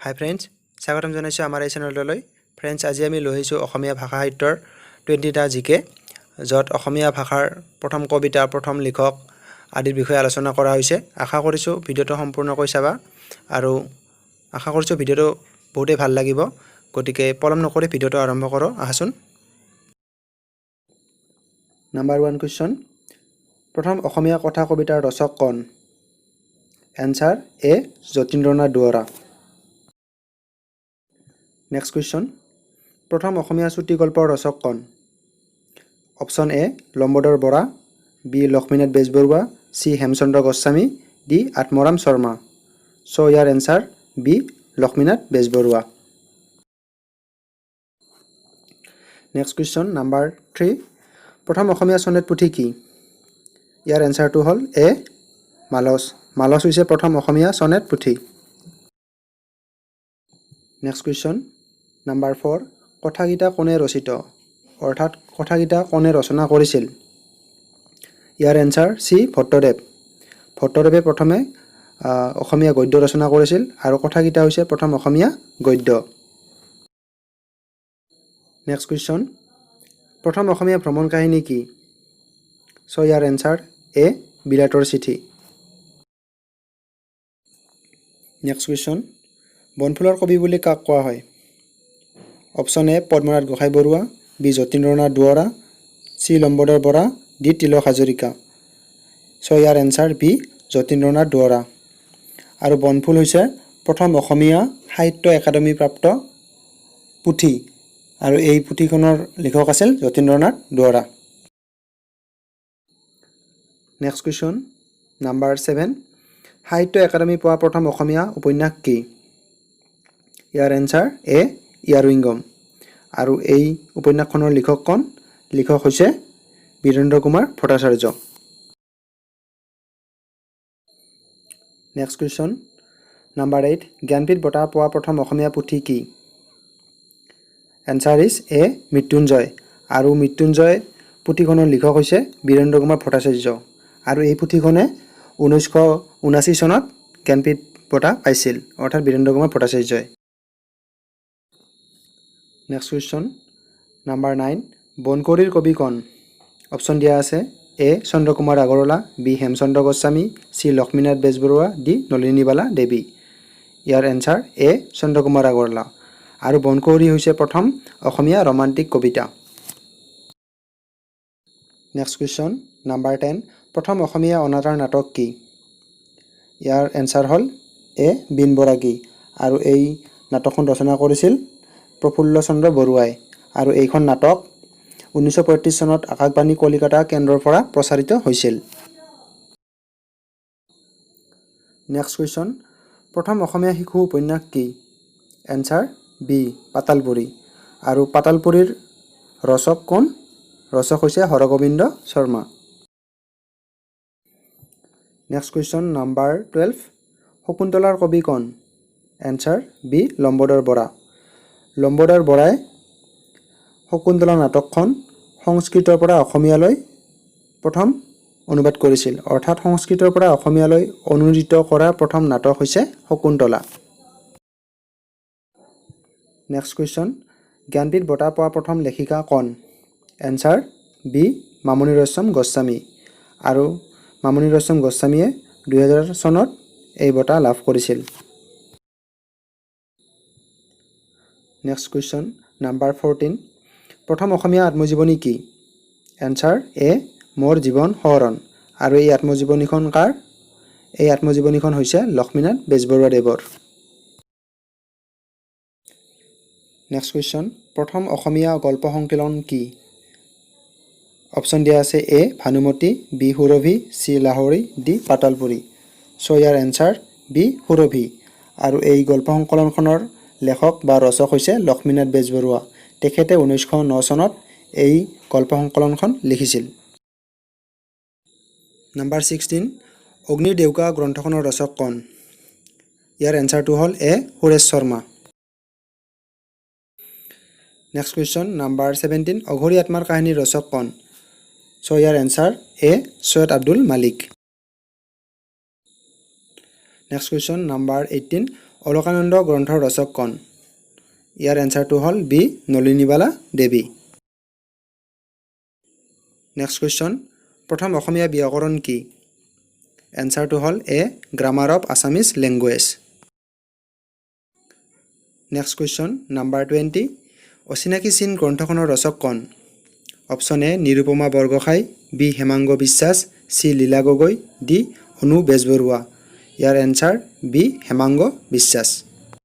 হাই friends, স্বাগতম জনাইছোঁ আমাৰ এই চেনেললৈ। ফ্ৰেণ্ডছ, আজি আমি লৈ আহিছোঁ অসমীয়া ভাষা সাহিত্যৰ 20টা জিকে, য'ত অসমীয়া ভাষাৰ প্ৰথম কবিতা, প্ৰথম লিখক আদিৰ বিষয়ে আলোচনা কৰা হৈছে। আশা কৰিছোঁ ভিডিঅ'টো সম্পূৰ্ণকৈ চাবা আৰু আশা কৰিছোঁ ভিডিঅ'টো বহুতেই ভাল লাগিব। গতিকে পলম নকৰি ভিডিঅ'টো আৰম্ভ কৰোঁ আহাচোন। নাম্বাৰ 1 কুৱেশ্যন, প্ৰথম অসমীয়া কথা কবিতাৰ ৰচক কোন? Answer A Jatindranath Duwara. Next question, প্ৰথম অসমীয়া চুটি গল্পৰ ৰচক কোন? Option A Lambodar Bora, B Lakshminath Bezbaruah, C Hemchandra Goswami, D Atmaram Sharma. So' ইয়াৰ answer B Lakshminath Bezbaruah. Next question number 3, প্ৰথম অসমীয়া চনেট পুথি কি? ইয়াৰ এনচাৰটো হ'ল এ মালচ। মালচ হৈছে প্ৰথম অসমীয়া চনেট পুথি। নেক্সট কুৱেশ্যন নাম্বাৰ 4, কথাগীতা কোনে ৰচিত? অৰ্থাৎ কথাগীতা কোনে ৰচনা কৰিছিল? ইয়াৰ এনচাৰ চি ভট্টদেৱ। ভট্টদেৱে প্ৰথমে অসমীয়া গদ্য ৰচনা কৰিছিল আৰু কথাগীতা হৈছে প্ৰথম অসমীয়া গদ্য। নেক্সট কুৱেশ্যন, প্ৰথম অসমীয়া ভ্ৰমণ কাহিনী কি? চ' ইয়াৰ এনচাৰ এ বিৰাটৰ চিঠি। নেক্সট কুৱেশ্যন, বনফুলৰ কবি বুলি কাক কোৱা হয়? Option A Padmanath Gohain Barua, B Jatindranath Duwara, C Lambodar Bora, D Tilak Hazarika. So' ইয়াৰ এনচাৰ বি যতীন্দ্ৰনাথ দুৱৰা। আৰু বনফুল হৈছে প্ৰথম অসমীয়া সাহিত্য একাডেমী প্ৰাপ্ত পুথি আৰু এই পুথিখনৰ লিখক আছিল Jatindranath Duwara. Next question number 7, Sahitya Akademi পোৱা প্ৰথম অসমীয়া উপন্যাস কি? ইয়াৰ এনচাৰ এ ইয়াৰুইংগম। আৰু এই উপন্যাসখনৰ লিখক কোন? লিখক হৈছে Birendra Kumar Bhattacharya. Next question number 8, Jnanpith বঁটা পোৱা প্ৰথম অসমীয়া পুথি কি? Answer is A Mrityunjay. আৰু মৃত্যুঞ্জয় পুথিখনৰ লিখক হৈছে বীৰেন্দ্ৰ কুমাৰ ভট্টাচাৰ্য। আৰু এই পুথিখনে 1979 চনত জ্ঞানপীঠ বঁটা পাইছিল, অৰ্থাৎ বীৰেন্দ্ৰ কুমাৰ ভট্টাচাৰ্যই। নেক্সট কুৱেশ্যন নাম্বাৰ 9, বনকুঁৱৰীৰ কবি কোন? অপশ্যন দিয়া আছে A Chandrakumar Agarwala, B Hemchandra Goswami, C Lakshminath Bezbaruah, D Nalinibala Devi. ইয়াৰ এনচাৰ এ চন্দ্ৰকুমাৰ আগৰৱালা। আৰু বনকুঁৱৰী হৈছে প্ৰথম অসমীয়া ৰোমান্টিক কবিতা। নেক্সট কুৱেশ্যন নাম্বাৰ 10, প্ৰথম অসমীয়া অনাতাঁৰ নাটক কি? ইয়াৰ এনচাৰ হ'ল এ বিন বৰাগী। আৰু এই নাটকখন ৰচনা কৰিছিল প্ৰফুল্ল চন্দ্ৰ বৰুৱাই। আৰু এইখন নাটক 1935 চনত আকাশবাণী কলিকতা কেন্দ্ৰৰ পৰা প্ৰচাৰিত হৈছিল। নেক্সট কুৱেশ্যন, প্ৰথম অসমীয়া শিশু উপন্যাস কি? Answer B Patalpuri. আৰু পাতালপুৰীৰ ৰচক কোন? ৰচক হৈছে Haragobinda Sharma. Next question number 12, শকুন্তলাৰ কবি কোন? Answer B Lambodar Bora. লম্বোদৰ বৰাই শকুন্তলা নাটকখন সংস্কৃতৰ পৰা অসমীয়ালৈ প্ৰথম অনুবাদ কৰিছিল, অৰ্থাৎ সংস্কৃতৰ পৰা অসমীয়ালৈ অনুদিত কৰা প্ৰথম নাটক হৈছে শকুন্তলা। নেক্সট কুৱেশ্যন, জ্ঞানপীঠ বঁটা পোৱা প্ৰথম লেখিকা কোন? Answer B Mamoni Raisom Goswami. আৰু মামণি ৰয়ছম গোস্বামীয়ে 2000 চনত এই বঁটা লাভ কৰিছিল। নেক্সট কুৱেশ্যন নাম্বাৰ 14, প্ৰথম অসমীয়া আত্মজীৱনী কি? এনচাৰ এ মোৰ জীৱন সোঁৱৰণ। আৰু এই আত্মজীৱনীখন কাৰ? এই আত্মজীৱনীখন হৈছে লক্ষ্মীনাথ বেজবৰুৱাদেৱৰ। নেক্সট কুৱেশ্যন, প্ৰথম অসমীয়া গল্প সংকলন কি? অপশ্যন দিয়া আছে এ ভানুমতী, বি সুৰভি, চি লাহৰী, ডি পাতালপুৰী। চ' ইয়াৰ এনচাৰ বি সুৰভি। আৰু এই গল্প সংকলনখনৰ লেখক বা ৰচক হৈছে লক্ষ্মীনাথ বেজবৰুৱা। তেখেতে 1909 চনত এই গল্প সংকলনখন লিখিছিল। নাম্বাৰ 16, অগ্নিৰ ডেউকা গ্ৰন্থখনৰ ৰচক কোন? ইয়াৰ এনচাৰটো হ'ল A Suresh Sharma. Next question number 17, অঘৰী আত্মাৰ কাহিনীৰ ৰচক কোন? চ' ইয়াৰ answer A Syed Abdul Malik. Next question number 18, Alakananda গ্ৰন্থৰ ৰচক কোন? ইয়াৰ এনচাৰটো হ'ল B Nalinibala Devi. Next question, প্ৰথম অসমীয়া ব্যাকৰণ কি? এনচাৰটো হ'ল A grammar of Assamese language. Next question number 20, অচিনাকি চিন গ্ৰন্থখনৰ ৰচক কোন? Option A Nirupama Borgohain, B Hemanga Biswas, C Lila Gogoi, D Anu Bezbaruah. ইয়াৰ এনচাৰ বি হেমাংগ বিশ্বাস।